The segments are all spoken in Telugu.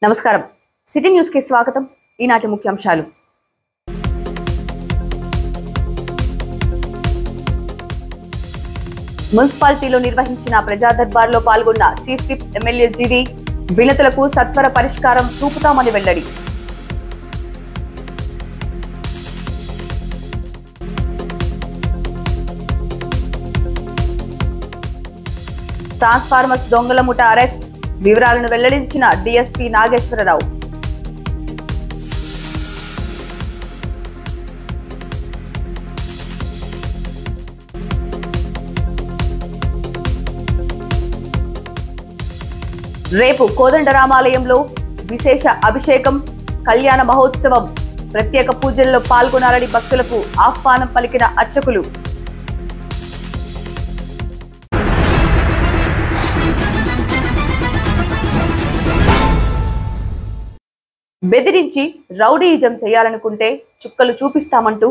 నమస్కారం సిటీ న్యూస్ కి స్వాగతం ఈనాటి ముఖ్యాంశాలు మున్సిపాలిటీలో నిర్వహించిన ప్రజా దర్బార్లో పాల్గొన్న చీఫ్ విప్ ఎమ్మెల్యే జీవి వినతులకు సత్వర పరిష్కారం చూపుతామని వెల్లడి ట్రాన్స్ఫార్మర్స్ దొంగల ముఠ అరెస్ట్ వివరాలను వెల్లడించిన డీఎస్పీ నాగేశ్వరరావు రేపు కోదండరామాలయంలో విశేష అభిషేకం కళ్యాణ మహోత్సవం ప్రత్యేక పూజల్లో పాల్గొనాలని భక్తులకు ఆహ్వానం పలికిన అర్చకులు బెదిరించి రౌడీయిజం చేయాలనుకుంటే చుక్కలు చూపిస్తామంటూ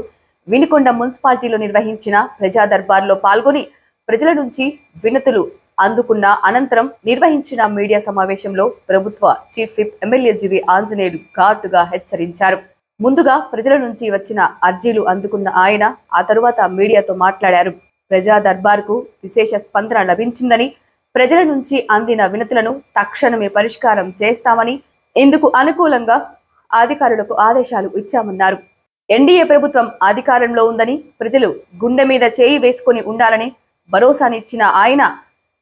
వినుకొండ మున్సిపాలిటీలో నిర్వహించిన ప్రజా దర్బార్లో పాల్గొని ప్రజల నుంచి వినతులు అందుకున్న అనంతరం నిర్వహించిన మీడియా సమావేశంలో ప్రభుత్వ చీఫ్ విప్ ఎమ్మెల్యే జీవి ఆంజనేయులు ఘాటుగా హెచ్చరించారు. ముందుగా ప్రజల నుంచి వచ్చిన అర్జీలు అందుకున్న ఆయన ఆ తరువాత మీడియాతో మాట్లాడారు. ప్రజా దర్బార్కు విశేష స్పందన లభించిందని, ప్రజల నుంచి అందిన వినతులను తక్షణమే పరిష్కారం చేస్తామని, ఇందుకు అనుకూలంగా అధికారులకు ఆదేశాలు ఇచ్చామన్నారు. ఎన్డీఏ ప్రభుత్వం అధికారంలో ఉందని, ప్రజలు గుండె మీద చేయి వేసుకొని ఉండాలని భరోసానిచ్చిన ఆయన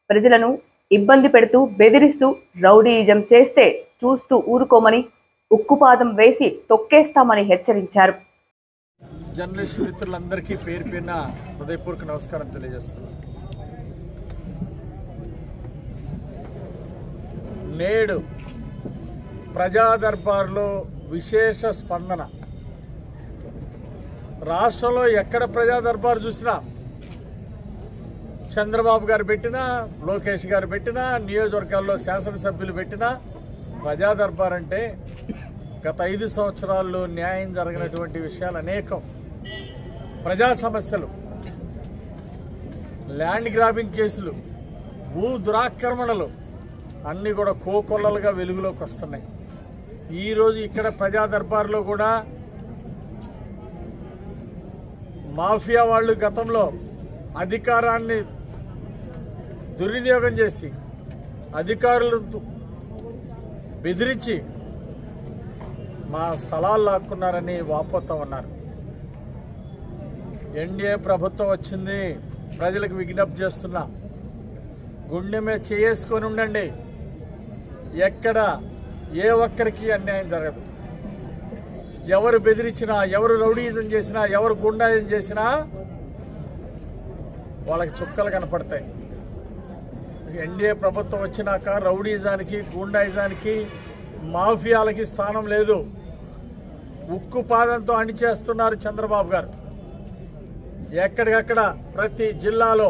ప్రజలను ఇబ్బంది పెడుతూ బెదిరిస్తూ రౌడీయిజం చేస్తే చూస్తూ ఊరుకోమని, ఉక్కుపాదం వేసి తొక్కేస్తామని హెచ్చరించారు. జర్నలిస్టు మిత్రులందరికీ పేరు పేరున హృదయపూర్వక నమస్కారం తెలియజేస్తున్నాను. నేడు ప్రజా దర్బార్లో విశేష స్పందన. రాష్ట్రంలో ఎక్కడ ప్రజా దర్బార్ చూసినా, చంద్రబాబు గారు పెట్టినా, లోకేష్ గారు పెట్టినా, నియోజకవర్గాల్లో శాసనసభ్యులు పెట్టినా, ప్రజా దర్బార్ అంటే గత 5 సంవత్సరాల్లో న్యాయం జరగనటువంటి విషయాలు అనేకం. ప్రజా సమస్యలు, ల్యాండ్ గ్రాబింగ్ కేసులు, భూ దురాక్రమణలు అన్నీ కూడా కోకొల్లలుగా వెలుగులోకి వస్తున్నాయి. ఈరోజు ఇక్కడ ప్రజా దర్బార్లో కూడా మాఫియా వాళ్ళు గతంలో అధికారాన్ని దుర్వినియోగం చేసి అధికారులను బెదిరించి మా స్థలాలు లాక్కున్నారని వాపోతా ఉన్నారు. ఎన్డీఏ ప్రభుత్వం వచ్చింది, ప్రజలకు విజ్ఞప్తి చేస్తున్నా, గుండె మీద చేసుకొని ఉండండి. ఎక్కడ ఏ ఒక్కరికి అన్యాయం జరగదు. ఎవరు బెదిరించినా, ఎవరు రౌడీయిజం చేసినా, ఎవరు గుండాయిజం చేసినా వాళ్ళకి చుక్కలు కనపడతాయి. ఎన్డీఏ ప్రభుత్వం వచ్చినాక రౌడీయిజానికి, గుండాయిజానికి, మాఫియాలకి స్థానం లేదు. ఉక్కు పాదంతో అణిచేస్తున్నారు చంద్రబాబు గారు. ఎక్కడికక్కడ ప్రతి జిల్లాలో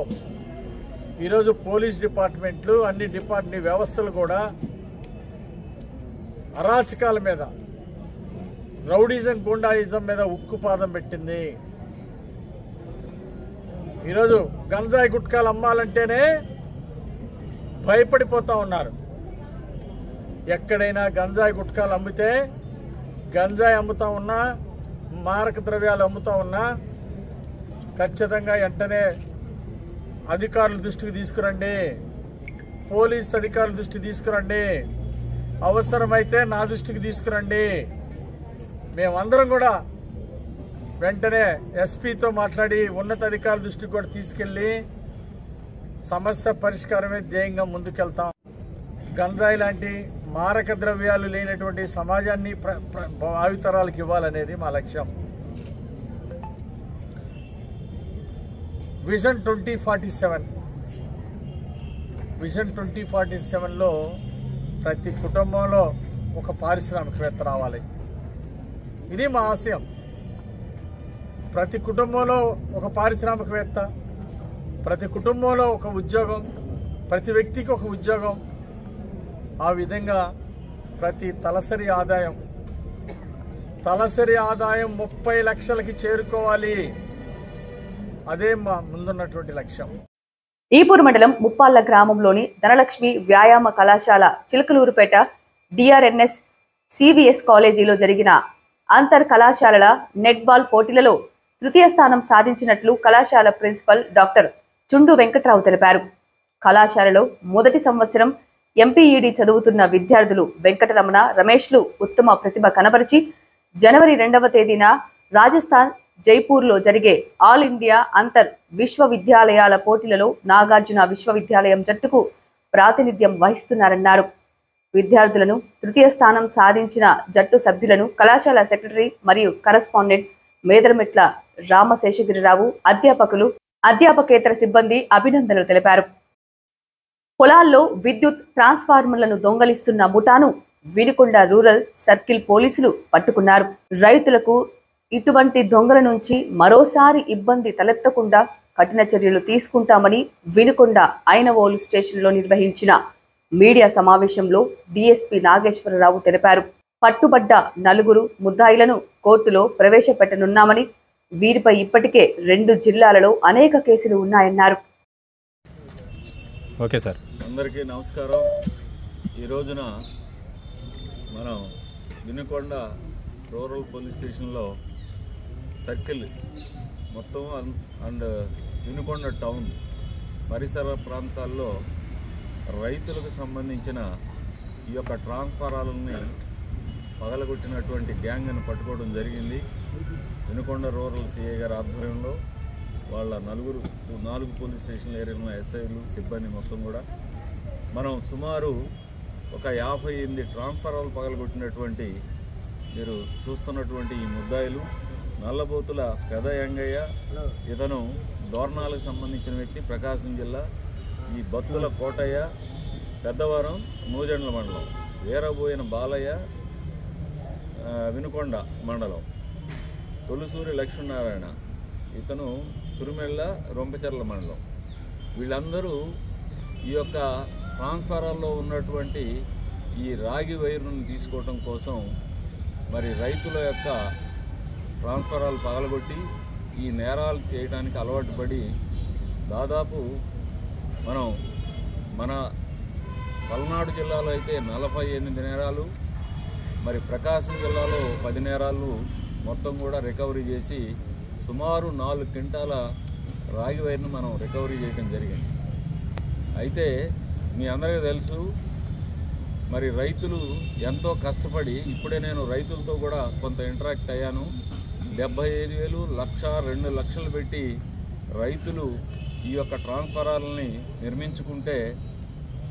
ఈరోజు పోలీస్ డిపార్ట్మెంట్లు, అన్ని డిపార్ట్మెంట్ వ్యవస్థలు కూడా అరాచకాల మీద, రౌడీజం, గుండాయిజం మీద ఉక్కుపాదం పెట్టింది. ఈరోజు గంజాయి గుట్కాలు అమ్మాలంటేనే భయపడిపోతా ఉన్నారు. ఎక్కడైనా గంజాయి గుట్కాలు అమ్మితే, గంజాయి అమ్ముతా ఉన్నా, మారక ద్రవ్యాలు అమ్ముతా ఉన్నా ఖచ్చితంగా వెంటనే అధికారుల దృష్టికి తీసుకురండి, పోలీస్ అధికారుల దృష్టికి తీసుకురండి, అవసరమైతే నా దృష్టికి తీసుకురండి. మేమందరం కూడా వెంటనే ఎస్పీతో మాట్లాడి ఉన్నతాధికారుల దృష్టికి కూడా తీసుకెళ్లి సమస్య పరిష్కారమే ధ్యేయంగా ముందుకెళ్తాం. గంజాయి లాంటి మారక ద్రవ్యాలు లేనటువంటి సమాజాన్ని భావితరాలకు ఇవ్వాలనేది మా లక్ష్యం. విజన్ 2047, విజన్ 2047లో ప్రతి కుటుంబంలో ఒక పారిశ్రామికవేత్త రావాలి. ఇది మా ఆశయం. ప్రతి కుటుంబంలో ఒక పారిశ్రామికవేత్త, ప్రతి కుటుంబంలో ఒక ఉద్యోగం, ప్రతి వ్యక్తికి ఒక ఉద్యోగం. ఆ విధంగా ప్రతి తలసరి ఆదాయం 30 లక్షలకి చేరుకోవాలి. అదే మా ముందున్నటువంటి లక్ష్యం. ఈపూరు మండలం ముప్పాళ్ల గ్రామంలోని ధనలక్ష్మి వ్యాయామ కళాశాల చిలకలూరుపేట డిఆర్ఎన్ఎస్ సివిఎస్ కాలేజీలో జరిగిన అంతర్ కళాశాలల నెట్బాల్ పోటీలలో తృతీయ స్థానం సాధించినట్లు కళాశాల ప్రిన్సిపల్ డాక్టర్ చుండు వెంకట్రావు తెలిపారు. కళాశాలలో మొదటి సంవత్సరం ఎంపీఈడి చదువుతున్న విద్యార్థులు వెంకటరమణ, రమేష్లు ఉత్తమ ప్రతిభ కనబరిచి జనవరి 2వ తేదీన రాజస్థాన్ జైపూర్లో జరిగే ఆల్ ఇండియా అంతర్ విశ్వవిద్యాలయాల పోటీలలో నాగార్జున విశ్వవిద్యాలయం జట్టుకు ప్రాతినిధ్యం వహిస్తున్నారన్నారు. విద్యార్థులను తృతీయ స్థానం సాధించిన జట్టు సభ్యులను కళాశాల సెక్రటరీ మరియు కరస్పాండెంట్ మేదరమెట్ల రామశేషగిరిరావు, అధ్యాపకులు, అధ్యాపకేతర సిబ్బంది అభినందనలు తెలిపారు. పొలాల్లో విద్యుత్ ట్రాన్స్ఫార్మర్లను దొంగలిస్తున్న ముఠాను వినుకొండ రూరల్ సర్కిల్ పోలీసులు పట్టుకున్నారు. రైతులకు ఇటువంటి దొంగల నుంచి మరోసారి ఇబ్బంది తలెత్తకుండా కఠిన చర్యలు తీసుకుంటామని వినుకొండ ఐనవోలు స్టేషన్లో నిర్వహించిన మీడియా సమావేశంలో డీఎస్పీ నాగేశ్వరరావు తెలిపారు. పట్టుబడ్డ 4 ముద్దాయిలను కోర్టులో ప్రవేశపెట్టనున్నామని, వీరిపై ఇప్పటికే 2 జిల్లాలలో అనేక కేసులు ఉన్నాయన్నారు. ఓకే సార్, అందరికీ నమస్కారం. ఈ రోజున మనం వినుకొండ రూరల్ పోలీస్ స్టేషన్లో సర్కిల్ మొత్తం అండ్ వినుకొండ టౌన్ పరిసర ప్రాంతాల్లో రైతులకు సంబంధించిన ఈ యొక్క ట్రాన్స్ఫారాలని పగలగొట్టినటువంటి గ్యాంగ్ను పట్టుకోవడం జరిగింది. వినుకొండ రూరల్ సిఐ గారి ఆధ్వర్యంలో వాళ్ళ 4 పోలీస్ స్టేషన్ల ఏరియాలో ఎస్ఐలు, సిబ్బంది మొత్తం కూడా మనం సుమారు ఒక 58 ట్రాన్స్ఫారాలు పగలగొట్టినటువంటి మీరు చూస్తున్నటువంటి ఈ ముద్దాయిలు నల్లబోతుల పెద యంగయ్య, ఇతను దోర్నాలకు సంబంధించిన వ్యక్తి, ప్రకాశం జిల్లా. ఈ బత్తుల కోటయ్య, పెద్దవరం నూజెండ్ల మండలం. వీరబోయిన బాలయ్య, వినుకొండ మండలం. తొలుసూరి లక్ష్మీనారాయణ, ఇతను తురుమెళ్ళ రొంపచెర్ల మండలం. వీళ్ళందరూ ఈ యొక్క ట్రాన్స్ఫారాల్లో ఉన్నటువంటి ఈ రాగి వైరును తీసుకోవటం కోసం మరి రైతుల యొక్క ట్రాన్స్ఫారాలు పగలగొట్టి ఈ నేరాలు చేయడానికి అలవాటు పడి దాదాపు మన పల్నాడు జిల్లాలో అయితే 48 నేరాలు, మరి ప్రకాశం జిల్లాలో 10 నేరాలు మొత్తం కూడా రికవరీ చేసి సుమారు 4 క్వింటాల రాగి వైర్ను మనం రికవరీ చేయడం జరిగింది. అయితే మీ అందరికీ తెలుసు, మరి రైతులు ఎంతో కష్టపడి, ఇప్పుడే నేను రైతులతో కూడా కొంత ఇంటరాక్ట్ అయ్యాను. 75,000, 1,00,000, 2 లక్షలు పెట్టి రైతులు ఈ యొక్క ట్రాన్స్ఫారాలని నిర్మించుకుంటే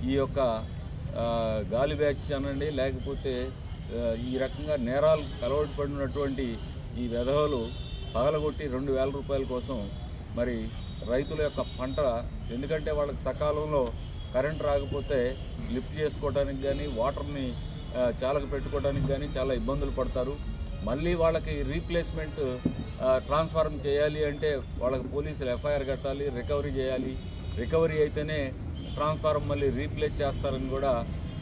ఈ యొక్క గాలి బ్యాచ్ అనండి, లేకపోతే ఈ రకంగా నేరాలు అలవాటు పడినటువంటి ఈ వెధవలు పగలగొట్టి 2,000 రూపాయల కోసం మరి రైతుల యొక్క పంట, ఎందుకంటే వాళ్ళకి సకాలంలో కరెంట్ రాకపోతే లిఫ్ట్ చేసుకోవడానికి కానీ, వాటర్ని చాలక పెట్టుకోవడానికి కానీ చాలా ఇబ్బందులు పడతారు. మళ్ళీ వాళ్ళకి రీప్లేస్మెంట్ ట్రాన్స్ఫార్మ్ చేయాలి అంటే వాళ్ళకి పోలీసులు ఎఫ్ఐఆర్ కట్టాలి, రికవరీ చేయాలి. రికవరీ అయితేనే ట్రాన్స్ఫార్మ్ మళ్ళీ రీప్లేస్ చేస్తారని కూడా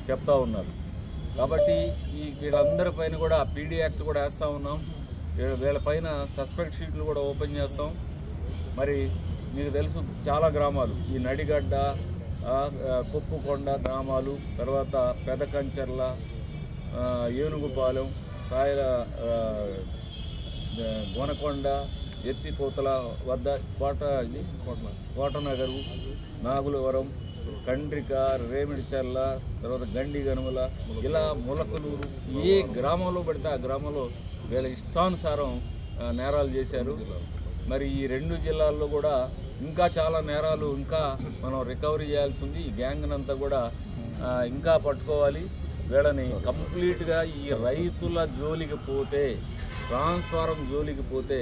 చెప్తా ఉన్నారు. కాబట్టి వీళ్ళందరిపైన కూడా పీడీ యాక్ట్ కూడా వేస్తూ ఉన్నాం. వీళ్ళపైన సస్పెక్ట్ షీట్లు కూడా ఓపెన్ చేస్తాం. మరి మీకు తెలుసు, చాలా గ్రామాలు, ఈ నడిగడ్డ, కుప్పుకొండ గ్రామాలు, తర్వాత పెదకంచెర్ల, ఏనుగుపాలెం, కాయల, గోనకొండ, ఎత్తిపోతల వద్ద, కోటనగరు, నాగులవరం, కండ్రిక, రేమిడిచెర్ల, తర్వాత గండి గనుమల, ఇలా ములకలూరు, ఏ గ్రామంలో పడితే ఆ గ్రామంలో వీళ్ళ ఇష్టానుసారం నేరాలు చేశారు. మరి ఈ 2 జిల్లాల్లో కూడా ఇంకా చాలా నేరాలు ఇంకా మనం రికవరీ చేయాల్సి ఉంది. ఈ గ్యాంగ్ అంతా కూడా ఇంకా పట్టుకోవాలి. వీళ్ళని కంప్లీట్గా ఈ రైతుల జోలికి పోతే, ట్రాన్స్ఫారం జోలికి పోతే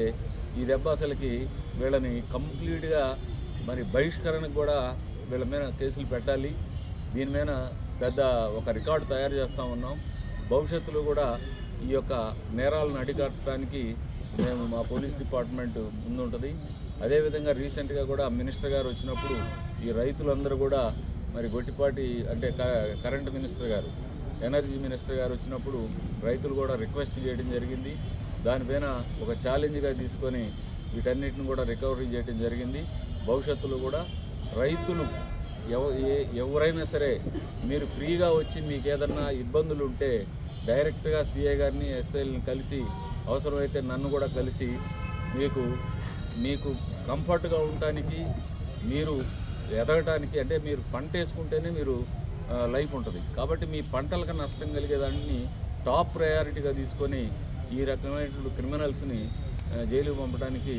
ఈ దెబ్బ అసలుకి వీళ్ళని కంప్లీట్గా మరి బహిష్కరణకు కూడా వీళ్ళ మీద కేసులు పెట్టాలి. దీని మీద పెద్ద ఒక రికార్డు తయారు చేస్తూ ఉన్నాం. భవిష్యత్తులో కూడా ఈ యొక్క నేరాలను అడ్డుకట్టడానికి మేము మా పోలీస్ డిపార్ట్మెంట్ ముందుంటుంది. అదేవిధంగా రీసెంట్గా కూడా మినిస్టర్ గారు వచ్చినప్పుడు ఈ రైతులందరూ కూడా మరి గొట్టిపాటి అంటే కరెంట్ మినిస్టర్ గారు, ఎనర్జీ మినిస్టర్ గారు వచ్చినప్పుడు రైతులు కూడా రిక్వెస్ట్ చేయడం జరిగింది. దానిపైన ఒక ఛాలెంజ్గా తీసుకొని వీటన్నిటిని కూడా రికవరీ చేయడం జరిగింది. భవిష్యత్తులో కూడా రైతులు ఎవరైనా సరే మీరు ఫ్రీగా వచ్చి మీకు ఏదన్నా ఇబ్బందులు ఉంటే డైరెక్ట్గా సిఐ గారిని ఎస్ఐని కలిసి అవసరమైతే నన్ను కూడా కలిసి మీకు కంఫర్ట్గా ఉండటానికి, మీరు ఎదగటానికి, అంటే మీరు పంట వేసుకుంటేనే మీరు లైఫ్ ఉంటుంది కాబట్టి మీ పంటలకు నష్టం కలిగేదాన్ని టాప్ ప్రయారిటీగా తీసుకొని ఈ రకమైన క్రిమినల్స్ని జైలుకు పంపడానికి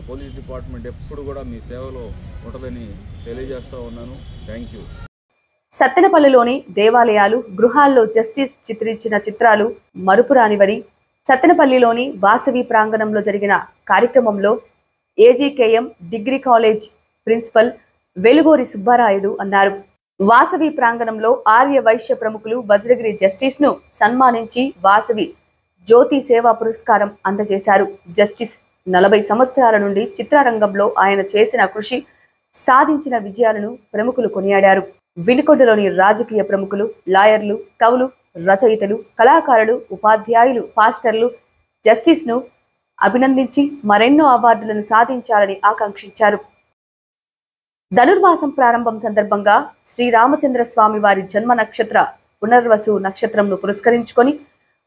పోలీస్ డిపార్ట్మెంట్ ఎప్పుడు కూడా మీ సేవలో ఉంటుందని తెలియజేస్తూ ఉన్నాను. Thank you. సత్తెనపల్లిలోని దేవాలయాలు, గృహాల్లో జస్టిస్ చిత్రించిన చిత్రాలు మరుపురానివని సత్తెనపల్లిలోని వాసవి ప్రాంగణంలో జరిగిన కార్యక్రమంలో ఏజీకేఎం డిగ్రీ కాలేజ్ ప్రిన్సిపల్ వెలుగోరి సుబ్బారాయుడు అన్నారు. వాసవి ప్రాంగణంలో ఆర్య వైశ్య ప్రముఖులు వజ్రగిరి జస్టిస్ ను సన్మానించి వాసవి జ్యోతి సేవా పురస్కారం అందజేశారు. జస్టిస్ 40 సంవత్సరాల నుండి చిత్రరంగంలో ఆయన చేసిన కృషి, సాధించిన విజయాలను ప్రముఖులు కొనియాడారు. వినుకొండలోని రాజకీయ ప్రముఖులు, లాయర్లు, కవులు, రచయితలు, కళాకారులు, ఉపాధ్యాయులు, పాస్టర్లు జస్టిస్ ను అభినందించి మరెన్నో అవార్డులను సాధించాలని ఆకాంక్షించారు. ధనుర్మాసం ప్రారంభం సందర్భంగా శ్రీరామచంద్ర స్వామి వారి జన్మ నక్షత్ర పునర్వసు నక్షత్రంను పురస్కరించుకొని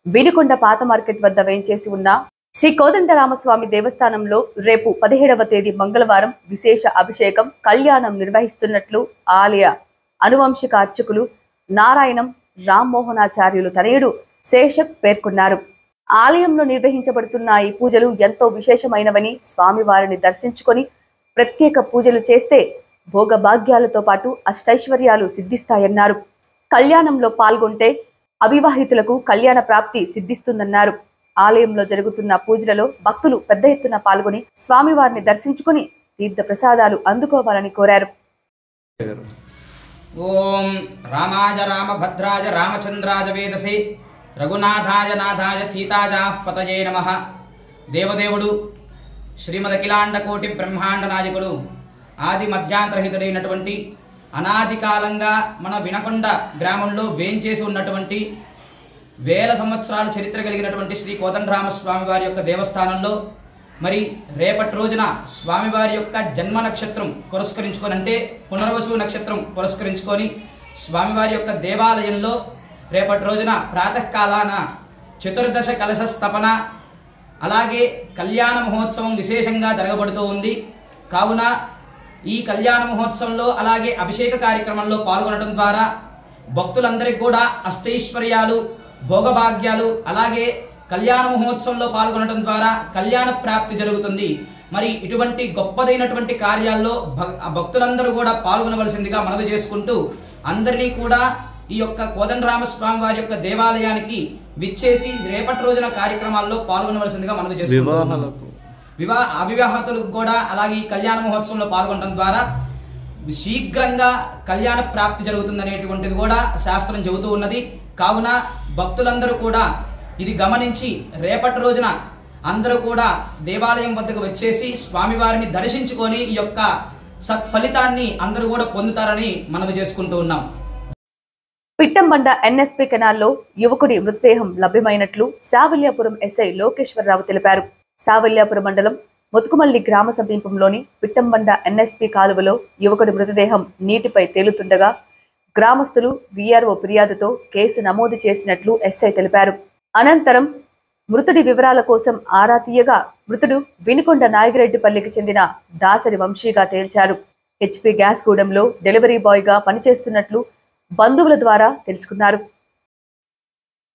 వినుకొండ పాత మార్కెట్ వద్ద వేంచేసి ఉన్న శ్రీ కోదండరామస్వామి దేవస్థానంలో రేపు 17వ తేదీ మంగళవారం విశేష అభిషేకం, కళ్యాణం నిర్వహిస్తున్నట్లు ఆలయ అనువంశిక అర్చకులు నారాయణం రామ్మోహనాచార్యులు తనయుడు శేషక్ పేర్కొన్నారు. ఆలయంలో నిర్వహించబడుతున్న ఈ పూజలు ఎంతో విశేషమైనవని, స్వామివారిని దర్శించుకొని ప్రత్యేక పూజలు చేస్తే భోగభాగ్యాలతో పాటు అష్టైశ్వర్యాలు సిద్ధిస్తాయన్నారు. కళ్యాణంలో పాల్గొంటే అవివాహితులకు కళ్యాణ ప్రాప్తి సిద్ధిస్తుందన్నారు. ఆలయంలో జరుగుతున్న పూజలలో భక్తులు పెద్ద ఎత్తున పాల్గొని స్వామివారిని దర్శించుకుని తీర్థ ప్రసాదాలు అందుకోవాలని కోరారు. ఓం రామాయ రామభద్రాయ రామచంద్రాయ వేదసే రఘునాథాయ నాథాయ సీతాజాః పతయే నమః. దేవదేవుడు శ్రీమదఖిలాండ కోటి బ్రహ్మాండ నాయకుడు ఆది మధ్యాంతరహితుడైనటువంటి అనాది కాలంగా మన వినకొండ గ్రామంలో వేంచేసి ఉన్నటువంటి వేల సంవత్సరాల చరిత్ర కలిగినటువంటి శ్రీ కోదండరామస్వామి వారి యొక్క దేవస్థానంలో మరి రేపటి రోజున స్వామివారి యొక్క జన్మ నక్షత్రం పురస్కరించుకొని, అంటే పునర్వసు నక్షత్రం పురస్కరించుకొని స్వామివారి యొక్క దేవాలయంలో రేపటి రోజున ప్రాతకాలాన చతుర్దశ కలశ స్థపన, అలాగే కళ్యాణ మహోత్సవం విశేషంగా జరగబడుతూ ఉంది. కావున ఈ కళ్యాణ మహోత్సవంలో అలాగే అభిషేక కార్యక్రమంలో పాల్గొనడం ద్వారా భక్తులందరికీ కూడా అష్టైశ్వర్యాలు, భోగభాగ్యాలు, అలాగే కళ్యాణ మహోత్సవంలో పాల్గొనడం ద్వారా కళ్యాణ ప్రాప్తి జరుగుతుంది. మరి ఇటువంటి గొప్పదైనటువంటి కార్యాల్లో భక్తులందరూ కూడా పాల్గొనవలసిందిగా మనవి చేసుకుంటూ అందరినీ కూడా ఈ యొక్క కోదండరామస్వామి వారి యొక్క దేవాలయానికి విచ్చేసి రేపటి రోజున కార్యక్రమాల్లో పాల్గొనవలసిందిగా మనవి చేసుకుంటున్నాం. అవివాహితులకు కూడా అలాగే ఈ కళ్యాణ మహోత్సవంలో పాల్గొనడం ద్వారా శీఘ్రంగా కళ్యాణ ప్రాప్తి జరుగుతుందనేటువంటిది కూడా శాస్త్రం చెబుతూ ఉన్నది. కావున భక్తులందరూ కూడా ఇది గమనించి రేపటి రోజున అందరూ కూడా దేవాలయం వద్దకు వచ్చేసి స్వామివారిని దర్శించుకొని ఈ యొక్క సత్ఫలితాన్ని అందరూ కూడా పొందుతారని మనవి చేసుకుంటూ ఉన్నాం. పిట్టంబండ ఎన్ఎస్పీ కెనాల్లో యువకుడి మృతదేహం లభ్యమైనట్లు సావల్యాపురం ఎస్ఐ లోకేశ్వరరావు తెలిపారు. సావల్యాపురం మండలం ముతుకుమల్లి గ్రామ సమీపంలోని పిట్టంబండ ఎన్ఎస్పీ కాలువలో యువకుడి మృతదేహం నీటిపై తేలుతుండగా గ్రామస్తులు వీఆర్ఓ ఫిర్యాదుతో కేసు నమోదు చేసినట్లు ఎస్ఐ తెలిపారు. అనంతరం మృతుడి వివరాల కోసం ఆరా తీయగా మృతుడు వినుకొండ నాయగిరెడ్డిపల్లికి చెందిన దాసరి వంశీగా తేల్చారు. హెచ్పీ గ్యాస్ గూడెంలో డెలివరీ బాయ్ గా పనిచేస్తున్నట్లు బంధువుల ద్వారా తెలుసుకున్నారు.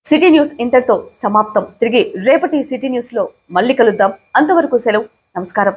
సిటీ న్యూస్ ఇంతటితో సమాప్తం. తిరిగి రేపటి సిటీ న్యూస్ లో మళ్ళీ కలుద్దాం. అంతవరకు సెలవు. నమస్కారం.